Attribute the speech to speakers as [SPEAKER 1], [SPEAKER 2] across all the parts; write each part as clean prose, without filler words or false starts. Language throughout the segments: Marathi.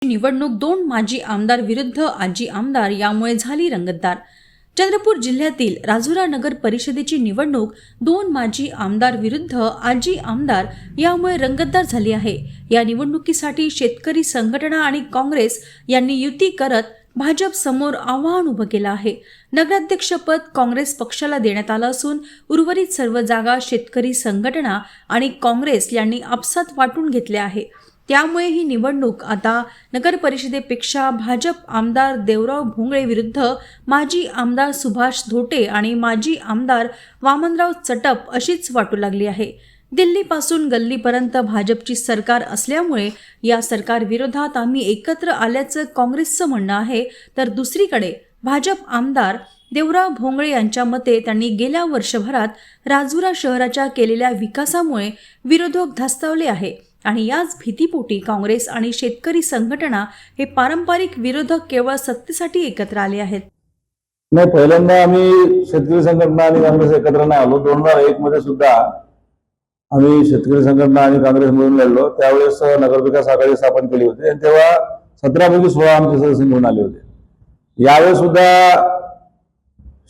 [SPEAKER 1] निवडणूक दोन माजी आमदार विरुद्ध आजी आमदार यामुळे झाली रंगतदार। चंद्रपूर जिल्ह्यातील राजुरा नगर परिषदेची निवडणूक दोन माजी आमदार विरुद्ध आजी आमदार यामुळे रंगतदार झाली आहे। या निवडणुकीसाठी शेतकरी संघटना आणि काँग्रेस यांनी युती करत भाजप समोर आव्हान उभं केलं आहे। नगराध्यक्षपद काँग्रेस पक्षाला देण्यात आलं असून उर्वरित सर्व जागा शेतकरी संघटना आणि काँग्रेस यांनी आपसात वाटून घेतल्या आहे। त्यामुळे ही निवडणूक आता नगर परिषदेपेक्षा भाजप आमदार देवराव भोंगळे विरुद्ध माजी आमदार सुभाष धोटे आणि माजी आमदार वामनराव चटप अशीच वाटू लागली आहे। दिल्लीपासून गल्लीपर्यंत भाजपची सरकार असल्यामुळे या सरकार विरोधात आम्ही एकत्र आल्याचं काँग्रेसचं म्हणणं आहे, तर दुसरीकडे भाजप आमदार देवराव भोंगळे यांच्या मते त्यांनी गेल्या वर्षभरात राजुरा शहराच्या केलेल्या विकासामुळे विरोधक धास्तावले आहे आणि याच भीतीपोटी काँग्रेस आणि शेतकरी संघटना हे पारंपरिक विरोधक केवळ सत्तेसाठी एकत्र आले आहेत।
[SPEAKER 2] नाही, पहिल्यांदा आम्ही शेतकरी संघटना आणि काँग्रेस एकत्र नाही आलो। 2001 मध्ये सुद्धा आम्ही शेतकरी संघटना आणि काँग्रेस मिळून लढलो। त्यावेळेस नगरविकास आघाडी स्थापन केली होती आणि तेव्हा 17पैकी 16 आमचे सदस्य मिळून आले होते। यावेळेस सुद्धा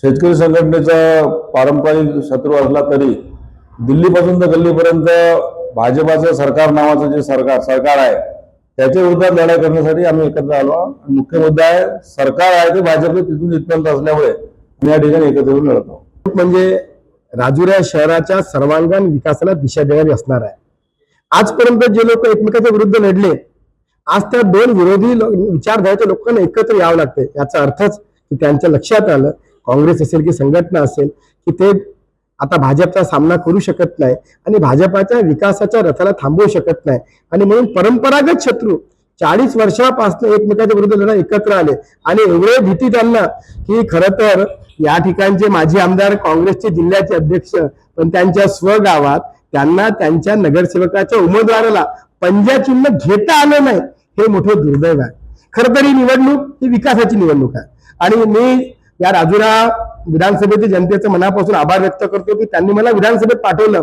[SPEAKER 2] शेतकरी संघटनेचा पारंपरिक शत्रू असला तरी दिल्लीपासून तर गल्लीपर्यंत भाजपाचं सरकार नावाचं जे सरकार आहे त्याच्या विरोधात लढाई करण्यासाठी आम्ही एकत्र आलो। मुख्य मुद्दा आहे सरकार आहे ते भाजप तिथून इथपर्यंत असल्यामुळे आम्ही या ठिकाणी एकत्र येऊन लढतो।
[SPEAKER 3] म्हणजे राजुरा शहराच्या सर्वांगीण विकासाला दिशा देणारी असणार आहे। आजपर्यंत जे लोक एकमेकांच्या विरुद्ध लढले, आज त्या दोन विरोधी विचारधारेच्या लोकांना एकत्र यावं लागते। याचा अर्थच की त्यांच्या लक्षात आलं, काँग्रेस असेल की संघटना असेल, की ते आता भाजपचा सामना करू शकत नाही आणि भाजपाच्या विकासाच्या रथाला थांबवू शकत नाही आणि म्हणून परंपरागत शत्रू 40 वर्षापासून एकमेकांच्या विरुद्ध लढा एकत्र आले आणि एवढे भीती त्यांना की खरं तर या ठिकाणचे माजी आमदार काँग्रेसचे जिल्ह्याचे अध्यक्ष पण त्यांच्या स्वगावात त्यांना त्यांच्या नगरसेवकाच्या उमेदवाराला पंजा चिन्ह घेता आलं नाही, हे मोठं दुर्दैव आहे। खरं तर ही निवडणूक ही विकासाची निवडणूक आहे आणि मी या राजुरा विधानसभेच्या जनतेचं मनापासून आभार व्यक्त करतो की त्यांनी मला विधानसभेत पाठवलं।